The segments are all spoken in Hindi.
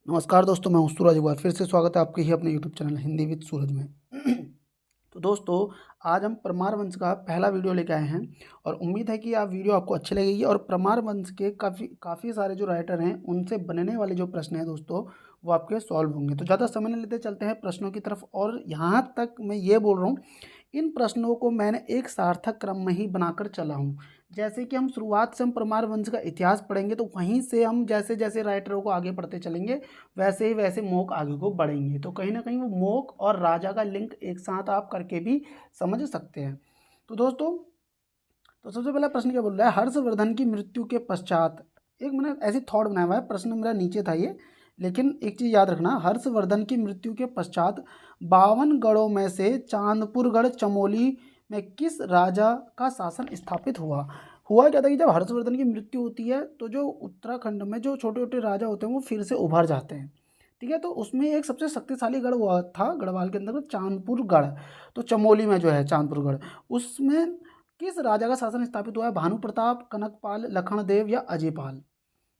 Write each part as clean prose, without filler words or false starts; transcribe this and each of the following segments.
नमस्कार दोस्तों, मैं हूं सूरज। एक बार फिर से स्वागत है आपके ही अपने यूट्यूब चैनल हिंदी विद सूरज में। तो दोस्तों, आज हम परमार वंश का पहला वीडियो लेके आए हैं और उम्मीद है कि आप वीडियो आपको अच्छी लगेगी और परमार वंश के काफ़ी सारे जो राइटर हैं उनसे बनने वाले जो प्रश्न हैं दोस्तों, वो आपके सॉल्व होंगे। तो ज़्यादा समय नहीं लेते, चलते हैं प्रश्नों की तरफ। और यहाँ तक मैं ये बोल रहा हूँ, इन प्रश्नों को मैंने एक सार्थक क्रम में ही बनाकर चला हूँ। जैसे कि हम शुरुआत से हम परमार वंश का इतिहास पढ़ेंगे, तो वहीं से हम जैसे जैसे राइटरों को आगे पढ़ते चलेंगे, वैसे ही वैसे मोक आगे को बढ़ेंगे। तो कहीं ना कहीं वो मोक और राजा का लिंक एक साथ आप करके भी समझ सकते हैं। तो दोस्तों, तो सबसे पहला प्रश्न क्या बोल रहा है, हर्षवर्धन की मृत्यु के पश्चात। एक मैंने ऐसी थॉट बनाया हुआ है, प्रश्न मेरा नीचे था ये, लेकिन एक चीज़ याद रखना, हर्षवर्धन की मृत्यु के पश्चात 52 गढ़ों में से चांदपुर गढ़ चमोली में किस राजा का शासन स्थापित हुआ। हुआ क्या था कि जब हर्षवर्धन की मृत्यु होती है तो जो उत्तराखंड में जो छोटे छोटे राजा होते हैं वो फिर से उभर जाते हैं। ठीक है, तो उसमें एक सबसे शक्तिशाली गढ़ हुआ था गढ़वाल के अंदर चांदपुर गढ़। तो चमोली में जो है चांदपुर गढ़, उसमें किस राजा का शासन स्थापित हुआ है, भानु प्रताप, कनकपाल, लखनदेव या अजयपाल।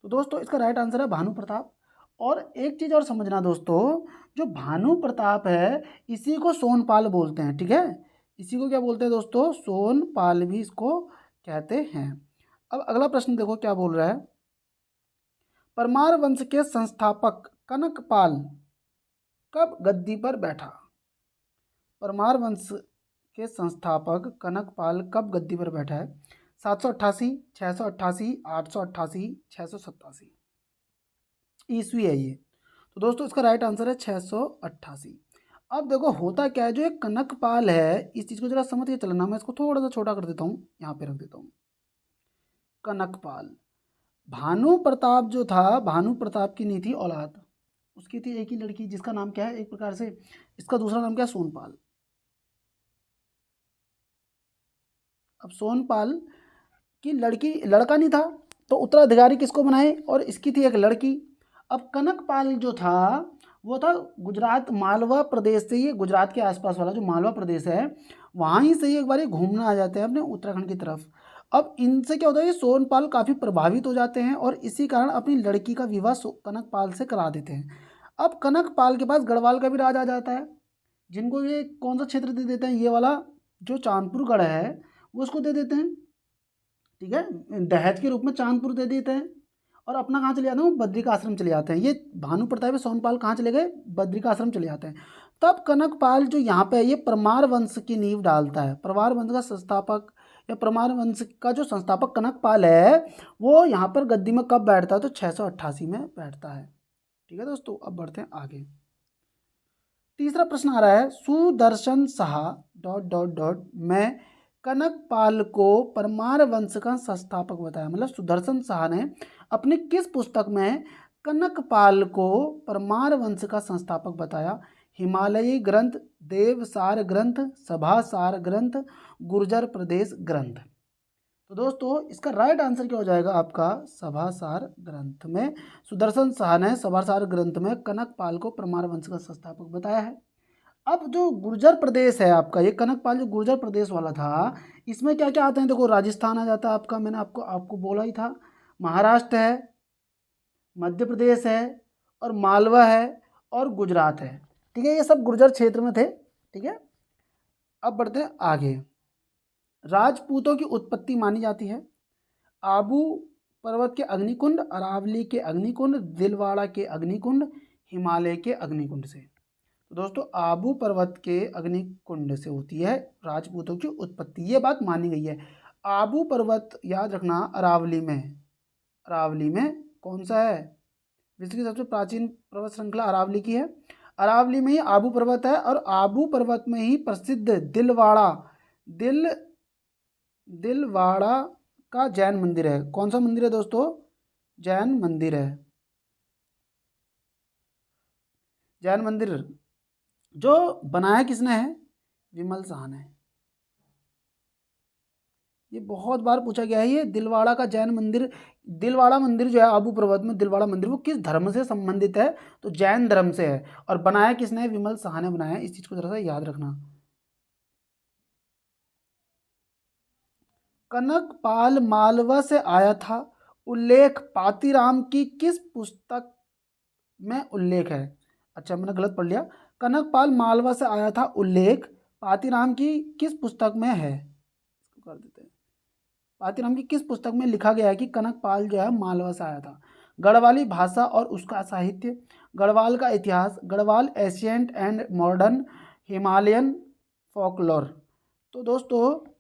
तो दोस्तों, इसका राइट आंसर है भानु प्रताप। और एक चीज़ और समझना दोस्तों, जो भानु प्रताप है इसी को सोनपाल बोलते हैं। ठीक है, इसी को क्या बोलते हैं दोस्तों, सोनपाल भी इसको कहते हैं। अब अगला प्रश्न देखो क्या बोल रहा है, परमार वंश के संस्थापक कनकपाल कब गद्दी पर बैठा। परमार वंश के संस्थापक कनकपाल कब गद्दी पर बैठा है। 788, 688, 888, 687 ईस्वी है ये। तो दोस्तों, इसका राइट आंसर है 688। अब देखो होता क्या है, जो एक कनकपाल है, इस चीज़ को जरा समझ के चलना। मैं इसको थोड़ा सा छोटा कर देता हूँ, यहाँ पे रख देता हूँ। कनकपाल, भानु प्रताप जो था, भानु प्रताप की नहीं थी औलाद, उसकी थी एक ही लड़की जिसका नाम क्या है, एक प्रकार से इसका दूसरा नाम क्या है, सोनपाल। अब सोनपाल की लड़की, लड़का नहीं था, तो उत्तराधिकारी किसको बनाए, और इसकी थी एक लड़की। अब कनकपाल जो था वो था गुजरात मालवा प्रदेश से, ये गुजरात के आसपास वाला जो मालवा प्रदेश है वहाँ ही से ये एक बार ये घूमने आ जाते हैं अपने उत्तराखंड की तरफ। अब इनसे क्या होता है, ये सोनपाल काफ़ी प्रभावित हो जाते हैं और इसी कारण अपनी लड़की का विवाह कनकपाल से करा देते हैं। अब कनकपाल के पास गढ़वाल का भी राज आ जाता है, जिनको ये कौन सा क्षेत्र दे देते हैं, ये वाला जो चांदपुर गढ़ है वो उसको दे देते हैं। ठीक है, दहेज के रूप में चांदपुर दे देते हैं और अपना कहाँ चले जाते हैं, वो बद्री का आश्रम चले जाते हैं। ये भानु प्रताप सोनपाल कहाँ चले गए, बद्री का आश्रम चले जाते हैं। तब कनकपाल जो यहाँ पे है, ये परमार वंश की नींव डालता है। परमार वंश का संस्थापक या परमार वंश का जो संस्थापक कनकपाल है, वो यहाँ पर गद्दी में कब बैठता है, तो 688 में बैठता है। ठीक है दोस्तों, अब बढ़ते हैं आगे। तीसरा प्रश्न आ रहा है, Sudarshan Shah dot dot dot में कनकपाल को परमार वंश का संस्थापक बताया। मतलब सुदर्शन शाह ने अपनी किस पुस्तक में कनकपाल को परमार वंश का संस्थापक बताया। हिमालयी ग्रंथ, देवसार ग्रंथ, सभासार ग्रंथ, गुर्जर प्रदेश ग्रंथ। तो दोस्तों, इसका राइट आंसर क्या हो जाएगा आपका, सभासार ग्रंथ में सुदर्शन शाह ने सभासार ग्रंथ में कनकपाल को परमार वंश का संस्थापक बताया है। अब जो गुर्जर प्रदेश है आपका, ये कनकपाल जो गुर्जर प्रदेश वाला था, इसमें क्या क्या आते हैं, देखो राजस्थान आ जाता है आपका, मैंने आपको आपको बोला ही था, महाराष्ट्र है, मध्य प्रदेश है, और मालवा है, और गुजरात है। ठीक है, ये सब गुर्जर क्षेत्र में थे। ठीक है, अब बढ़ते हैं आगे। राजपूतों की उत्पत्ति मानी जाती है आबू पर्वत के अग्निकुंड, अरावली के अग्निकुंड, दिलवाड़ा के अग्निकुंड, हिमालय के अग्निकुंड से। तो दोस्तों, आबू पर्वत के अग्निकुंड से होती है राजपूतों की उत्पत्ति, ये बात मानी गई है। आबू पर्वत याद रखना, अरावली में, अरावली में कौन सा है, विश्व की सबसे प्राचीन पर्वत श्रृंखला अरावली की है। अरावली में ही आबू पर्वत है और आबू पर्वत में ही प्रसिद्ध दिलवाड़ा, दिल दिलवाड़ा का जैन मंदिर है। कौन सा मंदिर है दोस्तों, जैन मंदिर है। जैन मंदिर जो बनाया किसने है, विमल शाह ने। ये बहुत बार पूछा गया है, ये दिलवाड़ा का जैन मंदिर, दिलवाड़ा मंदिर जो है आबू पर्वत में, दिलवाड़ा मंदिर वो किस धर्म से संबंधित है, तो जैन धर्म से है। और बनाया किसने है, विमल शाह ने बनाया है। इस चीज को जरा सा याद रखना। कनकपाल मालवा से आया था, उल्लेख पातीराम की किस पुस्तक में उल्लेख है। अच्छा, मैंने गलत पढ़ लिया। कनकपाल मालवा से आया था उल्लेख पातीराम की किस पुस्तक में है? इसको कर देते हैं। पातीराम की किस पुस्तक में लिखा गया है कि कनकपाल जो है मालवा से आया था? गढ़वाली भाषा और उसका साहित्य, गढ़वाल का इतिहास, Garhwal ancient and modern, Himalayan folklore. तो दोस्तों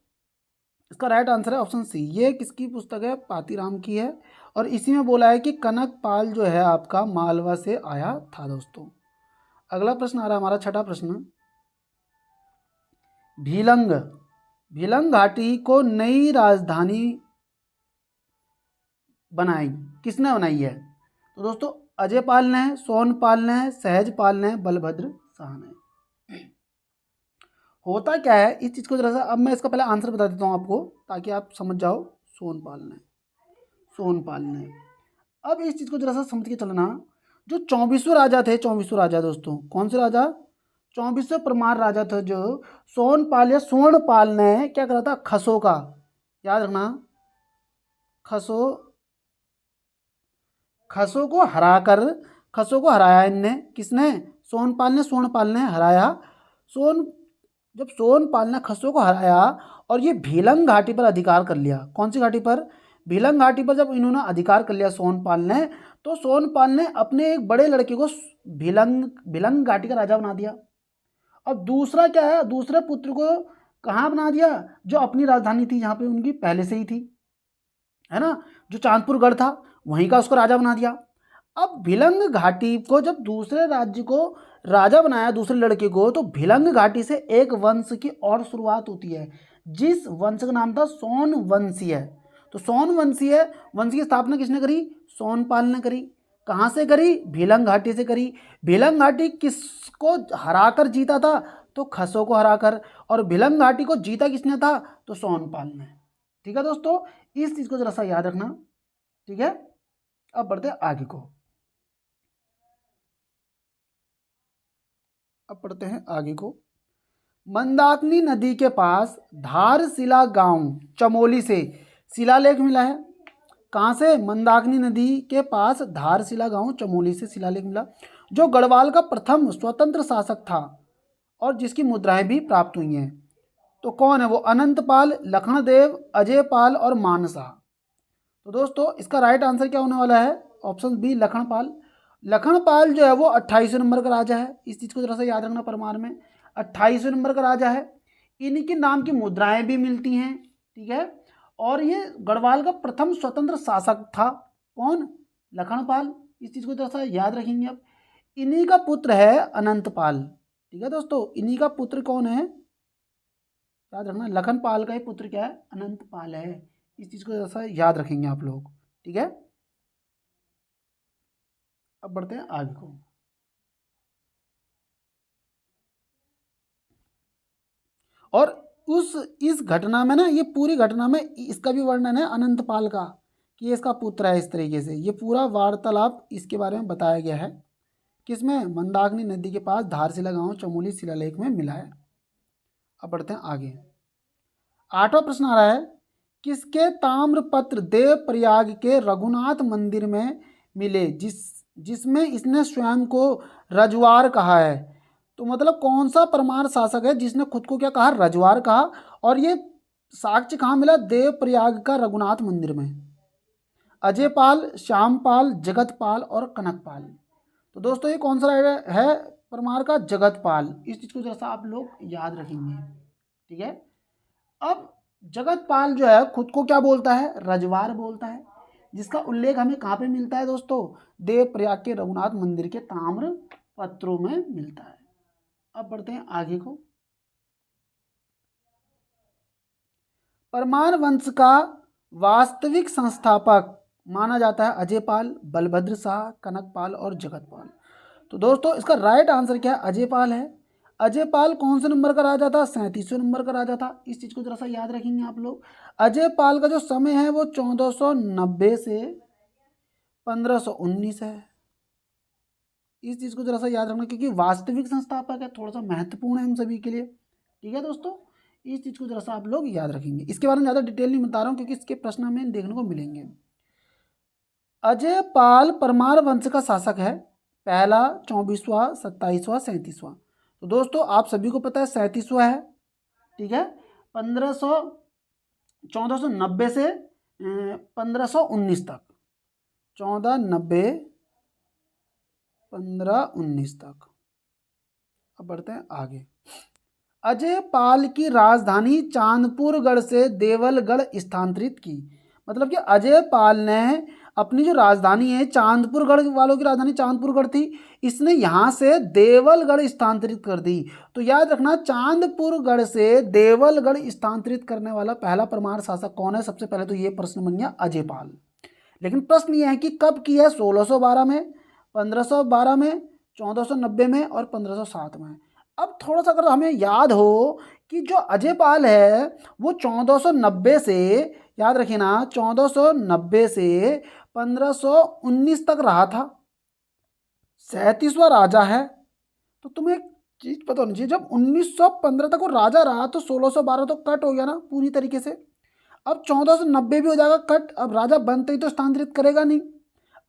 इसका राइट आंसर है ऑप्शन सी। ये किसकी पुस्तक है? पातीराम की है। और इसी में बोला है कि कनकपाल जो है आपका मालवा से आया था दोस्तों। अगला प्रश्न आ रहा है हमारा छठा प्रश्न। भीलंग भीलंग घाटी को नई राजधानी बनाई, किसने बनाई है? तो दोस्तों अजय पाल ने, सोन पाल ने, सहज पाल ने, बलभद्र शाह ने। होता क्या है इस चीज़ को जरा सा, अब मैं इसका पहले आंसर बता देता हूँ आपको ताकि आप समझ जाओ। सोनपाल ने। अब इस चीज़ को जरा सा समझ के चलना। जो 24वें राजा थे, 24वें राजा दोस्तों, कौन से राजा? 24वें परमार राजा थे जो सोनपाल या स्वर्णपाल ने क्या करा था? खसों का, याद रखना, खसों को हराया इनने। किसने? सोनपाल ने, स्वर्णपाल ने हराया। जब सोनपाल ने खसों को हराया और ये भीलंग घाटी पर अधिकार कर लिया। कौन सी घाटी पर? भीलंग घाटी पर जब इन्होंने अधिकार कर लिया सोनपाल ने, तो सोनपाल ने अपने एक बड़े लड़के को भीलंग घाटी का राजा बना दिया। अब दूसरा क्या है? दूसरे पुत्र को कहाँ बना दिया? जो अपनी राजधानी थी, जहाँ पे उनकी पहले से ही थी, है ना, जो चांदपुर गढ़ था, वहीं का उसको राजा बना दिया। अब भिलंग घाटी को जब दूसरे राज्य को राजा बनाया, दूसरे लड़के को, तो भिलंग घाटी से एक वंश की और शुरुआत होती है, जिस वंश का नाम था सोनवंशीय। तो सोनवंशीय वंश की स्थापना किसने करी? सोनपाल ने करी। कहाँ से करी? भिलंग घाटी से करी। भिलंग घाटी किसको हराकर जीता था? तो खसों को हराकर। और भिलंग घाटी को जीता किसने था? तो सोनपाल ने। ठीक है दोस्तों, इस चीज को जरा सा याद रखना। ठीक है, अब बढ़ते हैं आगे को। अब पढ़ते हैं आगे को। मंदाकिनी नदी के पास धारशिला गांव चमोली से शिलालेख मिला है। कहाँ से? मंदाकिनी नदी के पास धारशिला गांव चमोली से शिलालेख मिला, जो गढ़वाल का प्रथम स्वतंत्र शासक था और जिसकी मुद्राएं भी प्राप्त हुई हैं। तो कौन है वो? अनंतपाल, लखनदेव, अजय पाल और मानसा। तो दोस्तों इसका राइट आंसर क्या होने वाला है? Option B, Lakhanpal. लखनपाल जो है वो 28वें नंबर का राजा है। इस चीज़ को जरा सा याद रखना, परमार में 28वें नंबर का राजा है। इन्हीं के नाम की मुद्राएं भी मिलती हैं। ठीक है, और ये गढ़वाल का प्रथम स्वतंत्र शासक था। कौन? लखनपाल। इस चीज़ को जरा सा याद रखेंगे। अब इन्हीं का पुत्र है अनंतपाल। ठीक है दोस्तों, इन्हीं का पुत्र कौन है? याद रखना, लखनपाल का ही पुत्र क्या है? अनंतपाल है। इस चीज़ को जरा सा याद रखेंगे आप लोग। ठीक है, अब बढ़ते हैं आगे को। और इस घटना में ना, ये पूरी घटना में इसका भी वर्णन है अनंतपाल का, कि ये इसका पुत्र है। इस तरीके से ये पूरा वार्तालाप इसके बारे में बताया गया है। किसमें? मंदाकिनी नदी के पास धारशिला गांव चमोली शिलालेख में मिला है। अब बढ़ते हैं आगे। 8वां प्रश्न आ रहा है, किसके ताम्रपत्र देव प्रयाग के रघुनाथ मंदिर में मिले, जिसमें इसने स्वयं को रजवार कहा है? तो मतलब कौन सा परमार शासक है जिसने खुद को क्या कहा? रजवार कहा। और ये साक्ष्य कहाँ मिला? देव प्रयाग का रघुनाथ मंदिर में। अजय पाल, श्यामपाल, जगतपाल और कनकपाल। तो दोस्तों ये कौन सा है परमार का? जगतपाल। इस चीज को जरा सा आप लोग याद रखेंगे। ठीक है, अब जगतपाल जो है खुद को क्या बोलता है? रजवार बोलता है, जिसका उल्लेख हमें कहाँ पे मिलता है दोस्तों? देव प्रयाग के रघुनाथ मंदिर के ताम्र पत्रों में मिलता है। अब बढ़ते हैं आगे को। परमार वंश का वास्तविक संस्थापक माना जाता है अजय पाल, बलभद्र शाह, कनकपाल और जगतपाल। तो दोस्तों इसका राइट आंसर क्या है? अजय पाल है। अजय पाल कौन से नंबर का राजा था? 37वें नंबर का राजा था। इस चीज को जरा सा याद रखेंगे आप लोग। अजय पाल का जो समय है वो 1490 से 1519 है। इस चीज को जरा सा याद रखना, क्योंकि वास्तविक संस्थापक है, थोड़ा सा महत्वपूर्ण है हम सभी के लिए। ठीक है दोस्तों, इस चीज को जरा सा आप लोग याद रखेंगे। इसके बारे में ज्यादा डिटेल नहीं बता रहा हूँ, क्योंकि इसके प्रश्न हमें देखने को मिलेंगे। अजय पाल परमार वंश का शासक है। पहला, 24वां, 27वां, 37वां। तो दोस्तों आप सभी को पता है 37वां है, ठीक है। 1490 से 1519 तक, 1490 1519 तक। अब बढ़ते हैं आगे। अजय पाल की राजधानी चांदपुरगढ़ से देवलगढ़ स्थानांतरित की। मतलब कि अजय पाल ने अपनी जो राजधानी है, चांदपुरगढ़ वालों की राजधानी चांदपुरगढ़ थी, इसने यहाँ से देवलगढ़ स्थानांतरित कर दी। तो याद रखना, चांदपुरगढ़ से देवलगढ़ स्थानांतरित करने वाला पहला परमार शासक कौन है? सबसे पहले तो ये प्रश्न बन गया अजय पाल। लेकिन प्रश्न ये है कि कब किया है? 1612 में, 1512 में, 1490 में और 1507 में। अब थोड़ा सा अगर हमें याद हो कि जो अजय पाल है वो 1490 से, याद रखिए ना, 1490 से 1519 तक रहा था, 37वां राजा है। तो तुम्हें एक चीज पता होनी चाहिए, जब 1915 तक वो राजा रहा तो 1612 तो कट हो गया ना पूरी तरीके से। अब 1490 भी हो जाएगा कट, अब राजा बनते ही तो स्थानांतरित करेगा नहीं।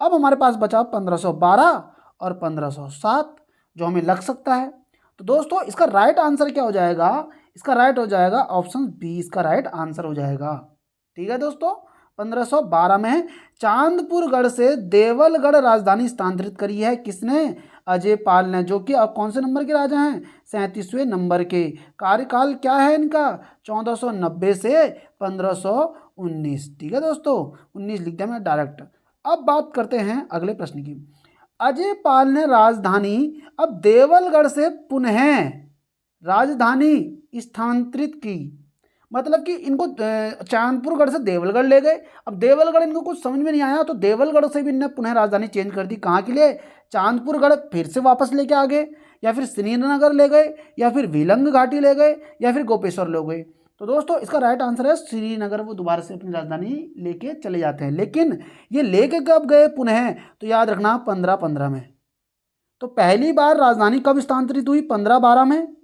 अब हमारे पास बचा 1512 और 1507 जो हमें लग सकता है। तो दोस्तों इसका राइट आंसर क्या हो जाएगा? इसका राइट हो जाएगा ऑप्शन बी, इसका राइट आंसर हो जाएगा। ठीक है दोस्तों, 1512 में चांदपुरगढ़ से देवलगढ़ राजधानी स्थानांतरित करी है किसने? अजय पाल ने, जो कि अब कौन से नंबर के राजा हैं? 37वें नंबर के। कार्यकाल क्या है इनका? 1490 से 1519। ठीक है दोस्तों, 19 लिख दिया मैं डायरेक्ट। अब बात करते हैं अगले प्रश्न की। अजय पाल ने राजधानी अब देवलगढ़ से पुनः राजधानी स्थानांतरित की। मतलब कि इनको चांदपुरगढ़ से देवलगढ़ ले गए। अब देवलगढ़ इनको कुछ समझ में नहीं आया तो देवलगढ़ से भी इन्होंने पुनः राजधानी चेंज कर दी। कहाँ के लिए? चांदपुरगढ़ फिर से वापस लेके आ गए, या फिर श्रीनगर ले गए, या फिर विलंग घाटी ले गए, या फिर गोपेश्वर ले गए। तो दोस्तों इसका राइट आंसर है श्रीनगर, वो दोबारा से अपनी राजधानी लेके चले जाते हैं। लेकिन ये लेके कब गए पुनः? तो याद रखना 1515 में। तो पहली बार राजधानी कब स्थानांतरित हुई? 1512 में,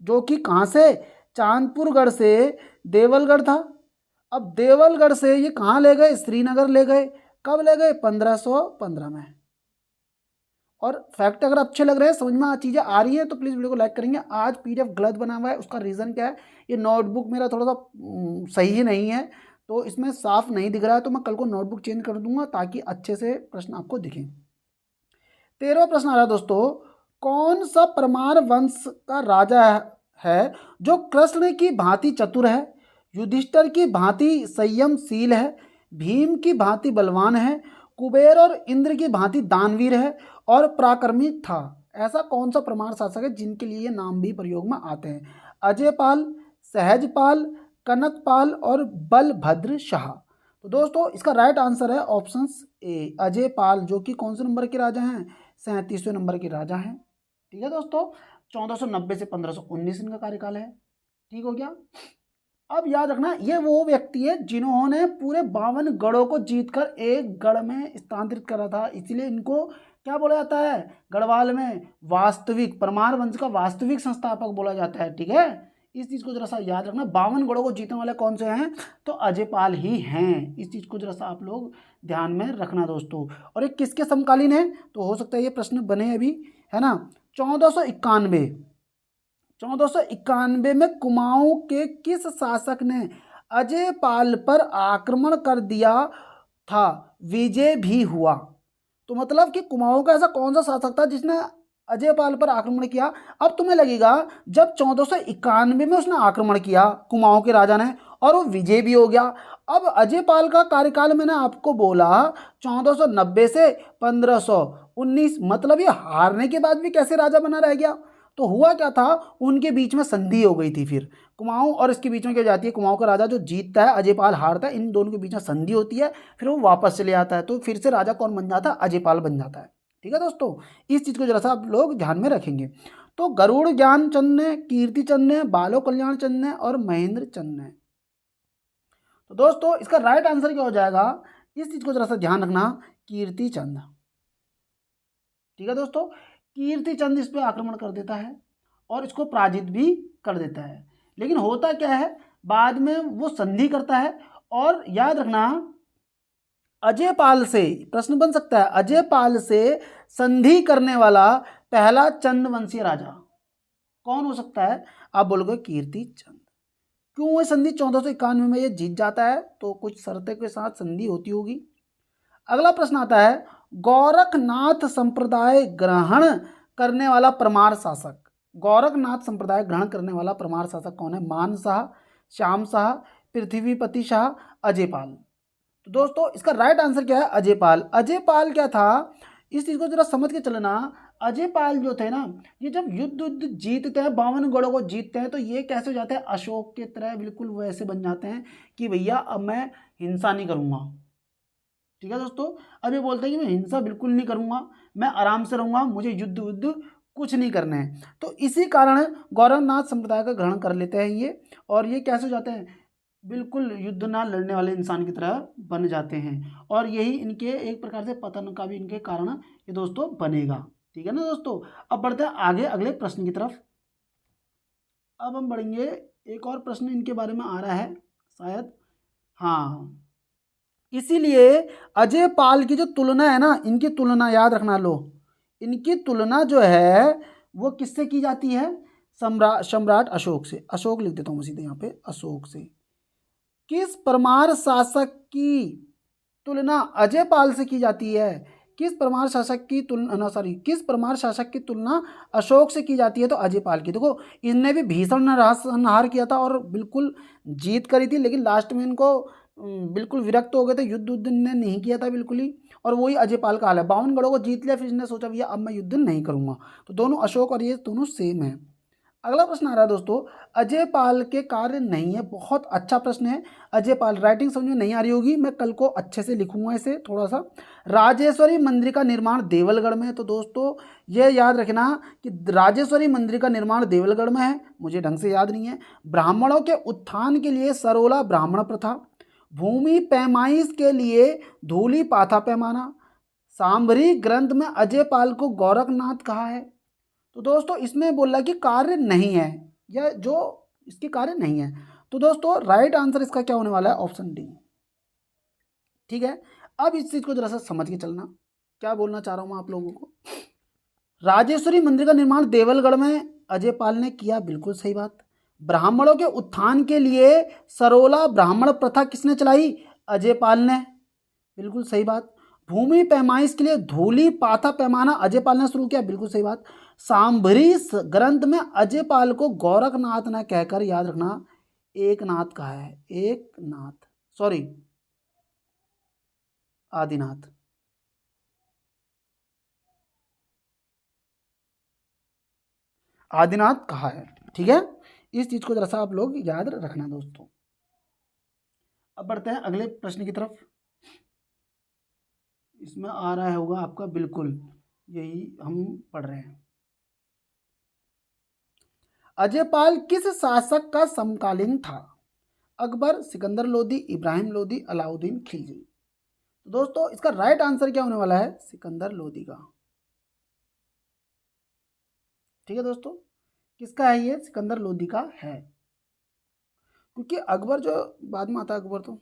जो कि कहाँ से? चांदपुरगढ़ से देवलगढ़ था। अब देवलगढ़ से ये कहाँ ले गए? श्रीनगर ले गए। कब ले गए? 1515 में। और फैक्ट अगर अच्छे लग रहे हैं, समझ में चीज़ें आ रही हैं तो प्लीज़ वीडियो को लाइक करेंगे। आज पीडीएफ गलत बना हुआ है, उसका रीज़न क्या है? ये नोटबुक मेरा थोड़ा सा सही नहीं है, तो इसमें साफ नहीं दिख रहा है, तो मैं कल को नोटबुक चेंज कर दूंगा ताकि अच्छे से प्रश्न आपको दिखें। 13वां प्रश्न आ रहा है दोस्तों, कौन सा परमार वंश का राजा है जो कृष्ण की भांति चतुर है, युधिष्ठिर की भांति संयमशील है, भीम की भांति बलवान है, कुबेर और इंद्र की भांति दानवीर है और पराक्रमी था? ऐसा कौन सा परमार शासक है जिनके लिए ये नाम भी प्रयोग में आते हैं? अजय पाल, सहजपाल, कनकपाल और बलभद्र शाह। तो दोस्तों इसका राइट आंसर है ऑप्शन ए, अजय पाल, जो कि कौन से नंबर के राजा हैं? 37वें नंबर के राजा हैं। ठीक है दोस्तों, 1490 से 1519 इनका कार्यकाल है। ठीक हो गया। अब याद रखना, ये वो व्यक्ति है जिन्होंने पूरे 52 गढ़ों को जीतकर एक गढ़ में स्थानांतरित करा था, इसलिए इनको क्या बोला जाता है? गढ़वाल में वास्तविक परमार वंश का वास्तविक संस्थापक बोला जाता है। ठीक है, इस चीज़ को जरा सा याद रखना। 52 गढ़ों को जीतने वाले कौन से हैं? तो अजय पाल ही हैं। इस चीज़ को जरा सा आप लोग ध्यान में रखना दोस्तों। और ये किसके समकालीन है? तो हो सकता है ये प्रश्न बने अभी, है ना। 1491 में कुमाऊं के किस शासक ने अजय पाल पर आक्रमण कर दिया था, विजय भी हुआ? तो मतलब कि कुमाऊं का ऐसा कौन सा शासक था जिसने अजय पाल पर आक्रमण किया? अब तुम्हें लगेगा जब 1491 में उसने आक्रमण किया कुमाऊं के राजा ने और वो विजय भी हो गया। अब अजय पाल का कार्यकाल मैंने आपको बोला 1490 से 1519, मतलब ये हारने के बाद भी कैसे राजा बना रह गया? तो हुआ क्या था, उनके बीच में संधि हो गई थी। फिर कुमाऊं और इसके बीच में क्या जाती है, कुमाऊं का राजा जो जीतता है, अजय पाल हारता है, इन दोनों के बीच में संधि होती है, फिर वो वापस चले आता है, तो फिर से राजा कौन बन जाता है? अजय पाल बन जाता है। ठीक है दोस्तों, इस चीज़ को जरा सा आप लोग ध्यान में रखेंगे। तो गरुड़ ज्ञान चंद ने, कीर्ति चंद ने, बालो कल्याण चंद ने और महेंद्र चंद ने। तो दोस्तों इसका राइट आंसर क्या हो जाएगा? इस चीज़ को जरा सा ध्यान रखना, कीर्ति चंद। ठीक है दोस्तों, कीर्ति चंद इस पर आक्रमण कर देता है और इसको पराजित भी कर देता है। लेकिन होता क्या है, बाद में वो संधि करता है। और याद रखना अजय पाल से प्रश्न बन सकता है, अजय पाल से संधि करने वाला पहला चंदवंशीय राजा कौन हो सकता है? आप बोलोगे कीर्ति चंद। क्यों हुई संधि? 1491 में ये जीत जाता है, तो कुछ शर्तों के साथ संधि होती होगी। अगला प्रश्न आता है, गोरखनाथ संप्रदाय ग्रहण करने वाला परमार शासक। गोरखनाथ संप्रदाय ग्रहण करने वाला परमार शासक कौन है? मान शाह, श्याम शाह, पृथ्वीपति शाह, अजयपाल। तो दोस्तों इसका राइट आंसर क्या है? अजयपाल। अजयपाल क्या था, इस चीज़ को जरा समझ के चलना। अजयपाल जो थे ना, ये जब युद्ध जीतते हैं, 52 गढ़ों को जीतते हैं, तो ये कैसे हो जाते हैं? अशोक के तरह बिल्कुल वैसे बन जाते हैं कि भैया अब मैं हिंसा नहीं करूँगा। ठीक है दोस्तों, अब ये बोलते हैं कि मैं हिंसा बिल्कुल नहीं करूँगा, मैं आराम से रहूँगा, मुझे युद्ध कुछ नहीं करना है। तो इसी कारण गौरवनाथ संप्रदाय का ग्रहण कर लेते हैं ये, और ये कैसे हो जाते हैं? बिल्कुल युद्ध ना लड़ने वाले इंसान की तरह बन जाते हैं, और यही इनके एक प्रकार से पतन का भी इनके कारण ये दोस्तों बनेगा। ठीक है ना दोस्तों। अब बढ़ते हैं आगे अगले प्रश्न की तरफ। अब हम बढ़ेंगे, एक और प्रश्न इनके बारे में आ रहा है शायद, हाँ, इसीलिए अजय पाल की जो तुलना है ना, इनकी तुलना याद रखना लो, इनकी तुलना जो है वो किससे की जाती है? सम्राट अशोक से। अशोक लिख देता हूँ मैं सीधे यहाँ पे, अशोक से। किस परमार शासक की तुलना अजय पाल से की जाती है? किस परमार शासक की तुलना, सॉरी, किस परमार शासक की तुलना अशोक से की जाती है? तो अजय पाल की। देखो इनने भी भीषण नरसंहार किया था और बिल्कुल जीत करी थी, लेकिन लास्ट में इनको बिल्कुल विरक्त हो गए थे, युद्ध ने नहीं किया था बिल्कुल ही। और वही अजय पाल का हाल है, 52 गढ़ों को जीत लिया, फिर इसने सोचा भैया अब मैं युद्ध नहीं करूंगा। तो दोनों अशोक और ये दोनों सेम है। अगला प्रश्न आ रहा है दोस्तों, अजय पाल के कार्य नहीं है। बहुत अच्छा प्रश्न है। अजय पाल, राइटिंग समझ में नहीं आ रही होगी, मैं कल को अच्छे से लिखूंगा इसे थोड़ा सा। राजेश्वरी मंदिर का निर्माण देवलगढ़ में है। तो दोस्तों ये याद रखना कि राजेश्वरी मंदिर का निर्माण देवलगढ़ में है, मुझे ढंग से याद नहीं है। ब्राह्मणों के उत्थान के लिए सरोला ब्राह्मण प्रथा, भूमि पैमाइश के लिए धूली पाथा पैमाना, सांभरी ग्रंथ में अजय पाल को गोरखनाथ कहा है। तो दोस्तों इसमें बोला कि कार्य नहीं है, या जो इसके कार्य नहीं है। तो दोस्तों राइट आंसर इसका क्या होने वाला है? Option D. ठीक है, अब इस चीज को जरा सा समझ के चलना, क्या बोलना चाह रहा हूं मैं आप लोगों को। राजेश्वरी मंदिर का निर्माण देवलगढ़ में अजय पाल ने किया, बिल्कुल सही बात। ब्राह्मणों के उत्थान के लिए सरोला ब्राह्मण प्रथा किसने चलाई? अजय पाल ने, बिल्कुल सही बात। भूमि पैमाइश के लिए धूली पाथा पैमाना अजय पाल ने शुरू किया, बिल्कुल सही बात। सांभरी ग्रंथ में अजय पाल को गोरखनाथ न कहकर, याद रखना, एक नाथ कहा है, एक नाथ, सॉरी आदिनाथ। आदिनाथ कहा है। ठीक है, इस चीज को जरा सा आप लोग याद रखना दोस्तों। अब बढ़ते हैं अगले प्रश्न की तरफ। इसमें आ रहा होगा आपका, बिल्कुल यही हम पढ़ रहे हैं। अजयपाल किस शासक का समकालीन था? अकबर, सिकंदर लोदी, इब्राहिम लोदी, अलाउद्दीन खिलजी। तो दोस्तों इसका राइट आंसर क्या होने वाला है? सिकंदर लोदी का। ठीक है दोस्तों, किसका है ये? सिकंदर लोदी का है, क्योंकि अकबर जो बाद में आता है अकबर, तो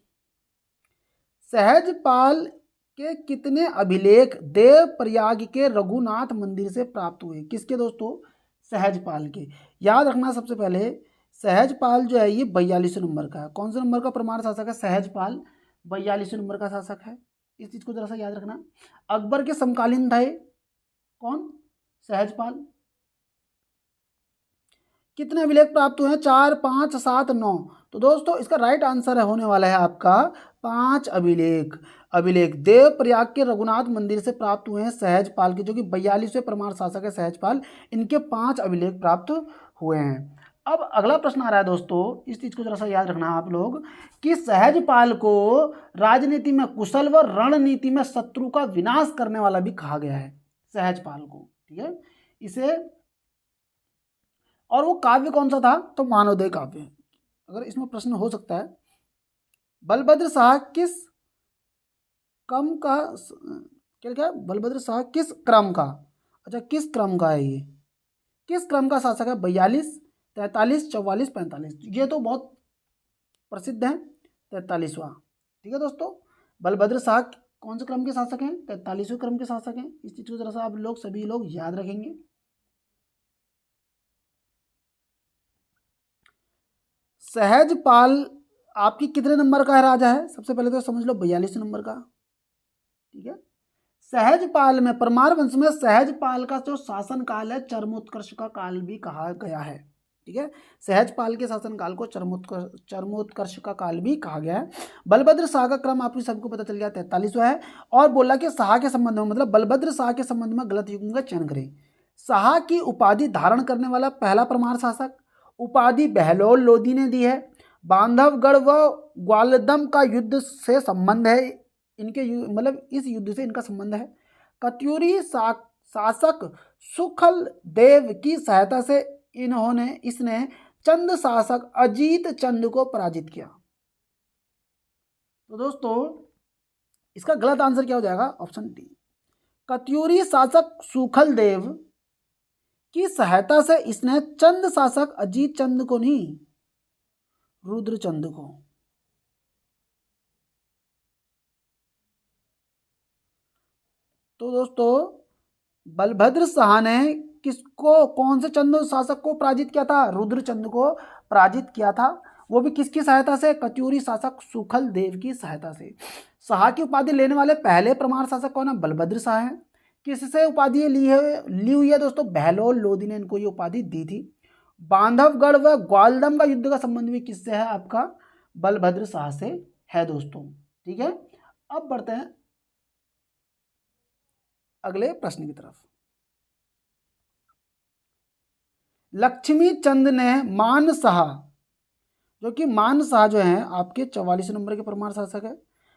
सहजपाल के कितने अभिलेख देव प्रयाग के रघुनाथ मंदिर से प्राप्त हुए? किसके दोस्तों? सहजपाल के। याद रखना सबसे पहले, सहजपाल जो है ये 42 नंबर का है। कौन से नंबर का प्रमाण शासक है? सहजपाल 42 नंबर का शासक है। इस चीज को जरा सा याद रखना। अकबर के समकालीन था ये, कौन? सहजपाल। कितने अभिलेख प्राप्त हुए हैं? 4, 5, 7, 9। तो दोस्तों इसका राइट आंसर है होने वाला है आपका 5 अभिलेख। अभिलेख देव प्रयाग के रघुनाथ मंदिर से प्राप्त हुए हैं सहजपाल के, जो कि 42वें परमार शासक है सहजपाल, इनके 5 अभिलेख प्राप्त हुए हैं। अब अगला प्रश्न आ रहा है दोस्तों, इस चीज को जरा सा याद रखना आप लोग, कि सहजपाल को राजनीति में कुशल व रणनीति में शत्रु का विनाश करने वाला भी कहा गया है, सहजपाल को। ठीक है, इसे, और वो काव्य कौन सा था? तो मानवोदय काव्य। अगर इसमें प्रश्न हो सकता है, बलभद्र शाह किस क्रम का, क्या क्या, बलभद्र शाह किस क्रम का, अच्छा किस क्रम का है ये, किस क्रम का शासक है? 42, 43, 44, 45। ये तो बहुत प्रसिद्ध है, 43वां। ठीक है दोस्तों, बलभद्र शाह कौन से क्रम के शासक हैं? 43वें क्रम के शासक हैं। इस चीज़ को जरा सा आप लोग सभी लोग याद रखेंगे। सहजपाल आपकी कितने नंबर का है राजा है? सबसे पहले तो समझ लो 42 नंबर का। ठीक है। सहजपाल में, परमार वंश में सहजपाल का जो शासन काल है चरमोत्कर्ष का काल भी कहा गया है। ठीक है। सहजपाल के शासन काल को चरमोत्कर्ष का काल भी कहा गया है। बलभद्र शाह का क्रम आपको सबको पता चल गया 43वां है। और बोला कि शाह के संबंध में, मतलब बलभद्र शाह के संबंध में गलत युग्म का चयन करें। शाह की उपाधि धारण करने वाला पहला परमार शासक, उपाधि बहलोल लोदी ने दी है। बांधवगढ़ व ग्वालदम का युद्ध से संबंध है इनके, मतलब इस युद्ध से इनका संबंध है। कत्यूरी शासक सुखल देव की सहायता से इसने चंद शासक अजीत चंद को पराजित किया। तो दोस्तों इसका गलत आंसर क्या हो जाएगा? Option D. कत्यूरी शासक सुखल देव की सहायता से इसने चंद शासक अजीत चंद को नहीं, रुद्रचंद को। तो दोस्तों बलभद्र शाह ने किसको, कौन से चंद शासक को पराजित किया था? रुद्रचंद को पराजित किया था। वो भी किसकी सहायता से? कत्यूरी शासक सुखल देव की सहायता से। शाह की उपाधि लेने वाले पहले परमार शासक कौन है? बलभद्र शाह है। किससे उपाधि ली हुई है दोस्तों? बहलोल लोदी ने इनको ये उपाधि दी थी। बांधवगढ़ व ग्वालदम का युद्ध का संबंध भी किससे है? आपका बलभद्र शाह से है दोस्तों। ठीक है। अब बढ़ते हैं अगले प्रश्न की तरफ। लक्ष्मी चंद ने मान शाह, जो कि मान शाह जो है आपके 44 नंबर के परमार शासक है।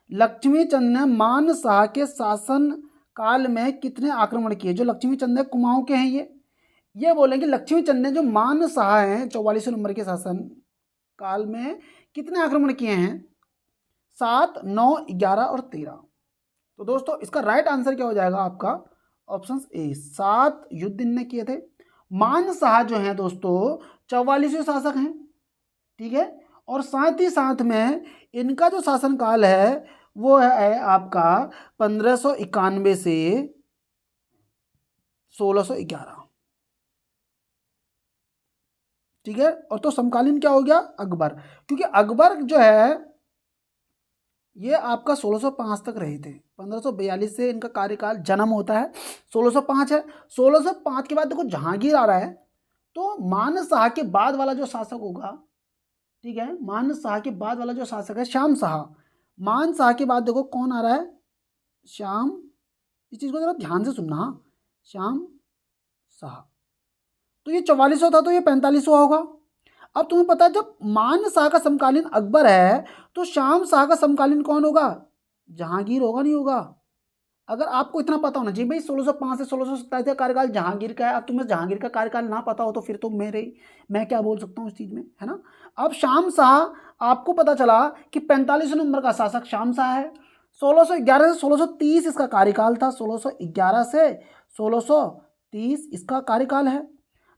लक्ष्मी चंद ने मान शाह के शासन काल में कितने आक्रमण किए? जो लक्ष्मी चंद है कुमाऊं के हैं ये बोलेंगे लक्ष्मी चंद ने जो मान शाह हैं 44 नंबर के शासन काल में कितने आक्रमण किए हैं? 7, 9, 11 और 13। तो दोस्तों इसका राइट आंसर क्या हो जाएगा आपका? ऑप्शन ए, 7 युद्ध इनने किए थे। मान शाह जो हैं दोस्तों 44वें शासक हैं। ठीक है। और साथ ही साथ में इनका जो शासन काल है वो है आपका 1591 से 1611। ठीक है। और तो समकालीन क्या हो गया? अकबर। क्योंकि अकबर जो है ये आपका 1605 तक रहे थे। 1542 से इनका कार्यकाल जन्म होता है, 1605 है। 1605 के बाद देखो जहांगीर आ रहा है, तो मान शाह के बाद वाला जो शासक होगा, ठीक है, मान शाह के बाद वाला जो शासक है श्याम शाह। मान शाह के बाद देखो कौन आ रहा है? श्याम। इस चीज़ को जरा ध्यान से सुनना, श्याम शाह। तो ये 44वां था, तो ये 45वां होगा। अब तुम्हें पता है जब मान शाह का समकालीन अकबर है तो श्याम शाह का समकालीन कौन होगा? जहांगीर होगा, नहीं होगा? अगर आपको इतना पता होना चाहिए भाई 1605 से 1627 का कार्यकाल जहांगीर का है। अब तुम्हें जहांगीर का कार्यकाल ना पता हो तो फिर तो मैं क्या बोल सकता हूँ इस चीज़ में, है ना। अब श्याम शाह आपको पता चला कि 45 नंबर का शासक श्याम शाह है। 1611 से 1630 इसका कार्यकाल था। 1611 से 1630 इसका कार्यकाल है।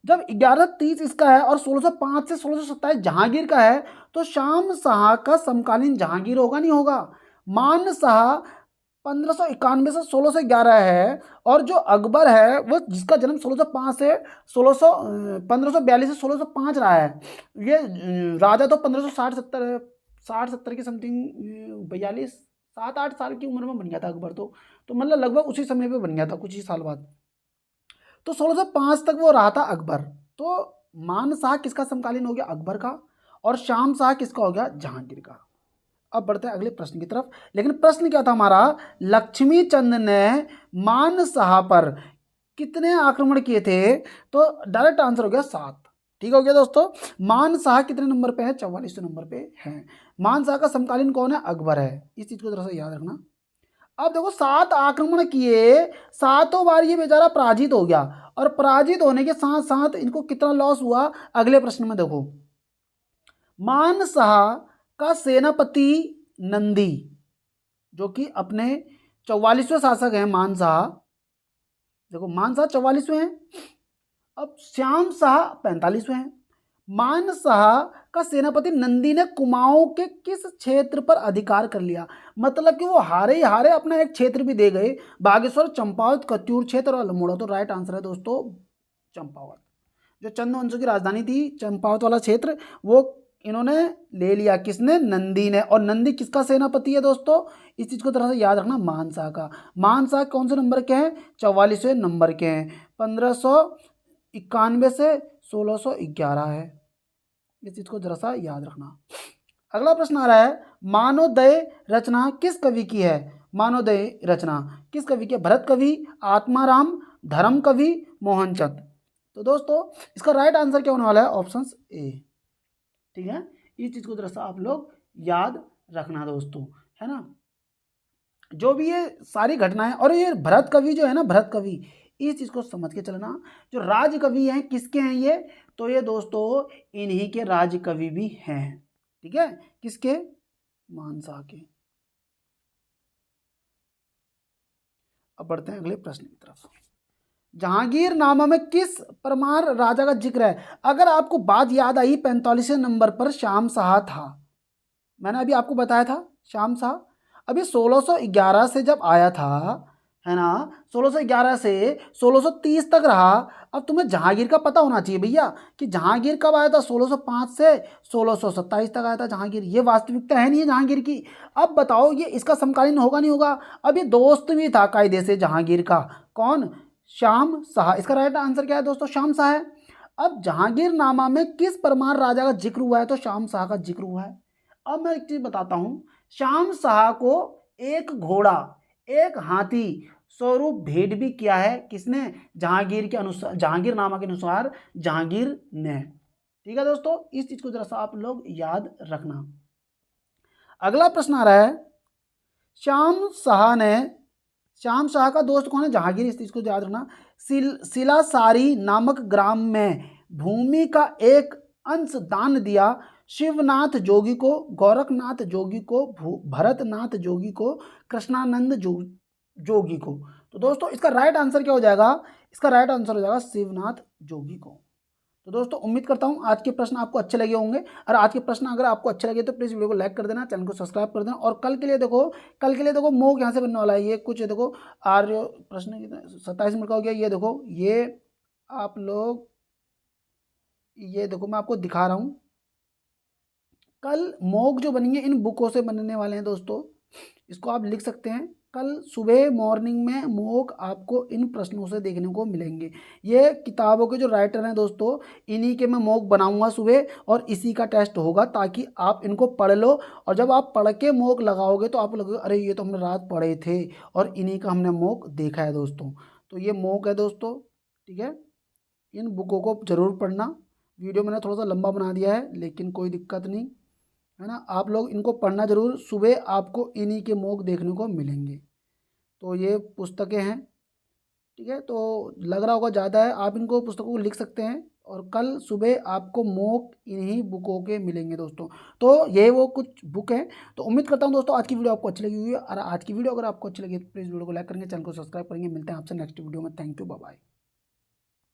जब 1130 इसका है और 1605 से 1627 जहांगीर का है, तो श्याम शाह का समकालीन जहांगीर होगा, नहीं होगा? मान शाह 1591 से 1611 है, और जो अकबर है वो जिसका जन्म 1605 से 1542 से 1605 रहा है। ये राजा तो 1560-70 के समथिंग 42 7-8 साल की उम्र में बन गया था अकबर। तो मतलब लगभग उसी समय पे बन गया था, कुछ ही साल बाद। तो 1605 तक वो रहा था अकबर। तो मान शाह किसका समकालीन हो गया? अकबर का। और श्याम शाह किसका हो गया? जहांगीर का। अब बढ़ते हैं अगले प्रश्न की तरफ। लेकिन प्रश्न क्या था हमारा? लक्ष्मी चंद ने मान शाह पर कितने आक्रमण किए थे? तो डायरेक्ट आंसर हो गया 7। ठीक हो गया दोस्तों। मान शाह कितने नंबर पे है? 44 नंबर पे है। मान शाह का समकालीन कौन है? अकबर है। इस चीज को जरा सा याद रखना। अब देखो 7 आक्रमण किए, 7 बार ये बेचारा पराजित हो गया, और पराजित होने के साथ साथ इनको कितना लॉस हुआ? अगले प्रश्न में देखो। मान शाह का सेनापति नंदी, जो कि अपने 44वें शासक हैं मान शाह। देखो मान शाह 44वें हैं। अब श्याम शाह 45वें हैं। मानसाहा का सेनापति नंदी ने कुमाऊं के किस क्षेत्र पर अधिकार कर लिया? मतलब कि वो हारे ही हारे, अपना एक क्षेत्र भी दे गए, बागेश्वर, चंपावत, कत्यूर क्षेत्र और अल्मोड़ा। तो राइट आंसर है दोस्तों चंपावत। जो चंद वंशों की राजधानी थी चंपावत वाला क्षेत्र, वो इन्होंने ले लिया, किसने? नंदी ने। और नंदी किसका सेनापति है दोस्तों? इस चीज को तरह से याद रखना, मानसा का। मानसा कौन से नंबर के हैं? 44वें नंबर के हैं। 1591 से 1611 है। इस चीज को जरा सा याद रखना। अगला प्रश्न आ रहा है, मानवोदय रचना किस कवि की है? मानवोदय रचना किस कवि की है? भरत कवि, आत्माराम, धर्म कवि, मोहनचंद। तो दोस्तों इसका राइट आंसर क्या होने वाला है? Option A. ठीक है, इस चीज को जरा सा आप लोग याद रखना दोस्तों, है ना। जो भी ये सारी घटनाएं, और ये भरत कवि जो है ना, भरत कवि, इस चीज को समझ के चलना। जो राज कवि हैं किसके हैं ये? तो ये दोस्तों इन्हीं के राज कवि भी हैं। ठीक है, किसके? मानसा के। अब बढ़ते हैं अगले प्रश्न की तरफ। जहांगीरनामा में किस परमार राजा का जिक्र है? अगर आपको बात याद आई, 45वें नंबर पर श्याम शाह था। मैंने अभी आपको बताया था श्याम शाह अभी 1611 से जब आया था, है ना, 1611 से 1630 तक रहा। अब तुम्हें जहांगीर का पता होना चाहिए भैया कि जहांगीर कब आया था? 1605 से 1627 तक आया था जहांगीर। ये वास्तविकता है नहीं है जहांगीर की। अब बताओ ये इसका समकालीन होगा नहीं होगा? अब ये दोस्त भी था कायदे से जहांगीर का। कौन? श्याम शाह। इसका राइट आंसर क्या है दोस्तों? श्याम शाह है। अब जहांगीरनामा में किस परमार राजा का जिक्र हुआ है? तो श्याम शाह का जिक्र हुआ है। अब मैं एक चीज बताता हूं, श्याम शाह को एक घोड़ा, एक हाथी स्वरूप भेंट भी किया है। किसने? जहांगीर के अनुसार, जहांगीरनामा के अनुसार जहांगीर ने। ठीक है दोस्तों, इस चीज को जरा सा आप लोग याद रखना। अगला प्रश्न आ रहा है, श्याम शाह का दोस्त कौन है? जहांगीर। इस चीज को याद रखना। सिलासारी नामक ग्राम में भूमि का एक अंश दान दिया। शिवनाथ जोगी को, गोरखनाथ जोगी को, भरतनाथ जोगी को, कृष्णानंद जोगी को। तो दोस्तों इसका राइट आंसर क्या हो जाएगा? इसका राइट आंसर हो जाएगा शिवनाथ जोगी को। तो दोस्तों उम्मीद करता हूं आज के प्रश्न आपको अच्छे लगे होंगे। और आज के प्रश्न अगर आपको अच्छे लगे तो प्लीज़ वीडियो को लाइक कर देना, चैनल को सब्सक्राइब कर देना। और कल के लिए देखो मोक यहाँ से बनने वाला है। ये कुछ देखो आर्य प्रश्न 27 मिनट का हो गया। ये देखो, ये आप लोग, ये देखो मैं आपको दिखा रहा हूँ। कल मोक जो बनेंगे इन बुकों से बनने वाले हैं दोस्तों। इसको आप लिख सकते हैं। कल सुबह मॉर्निंग में मोक आपको इन प्रश्नों से देखने को मिलेंगे। ये किताबों के जो राइटर हैं दोस्तों, इन्हीं के मैं मोक बनाऊंगा सुबह, और इसी का टेस्ट होगा, ताकि आप इनको पढ़ लो। और जब आप पढ़ के मोक लगाओगे तो आप लगेगा अरे ये तो हमने रात पढ़े थे और इन्हीं का हमने मोक देखा है दोस्तों। तो ये मोक है दोस्तों। ठीक है, इन बुकों को ज़रूर पढ़ना। वीडियो मैंने थोड़ा सा लंबा बना दिया है, लेकिन कोई दिक्कत नहीं, है ना। आप लोग इनको पढ़ना जरूर। सुबह आपको इन्हीं के मोक देखने को मिलेंगे। तो ये पुस्तकें हैं। ठीक है, तो लग रहा होगा ज़्यादा है, आप इनको पुस्तकों को लिख सकते हैं। और कल सुबह आपको मोक इन्हीं बुकों के मिलेंगे दोस्तों। तो ये वो कुछ बुक हैं। तो उम्मीद करता हूँ दोस्तों आज की वीडियो आपको अच्छी लगी हुई है। और आज की वीडियो अगर आपको अच्छी लगी तो प्लीज़ वीडियो को लाइक करेंगे, चैनल को सब्सक्राइब करेंगे। मिलते हैं आपसे नेक्स्ट वीडियो में। Thank you, bye bye.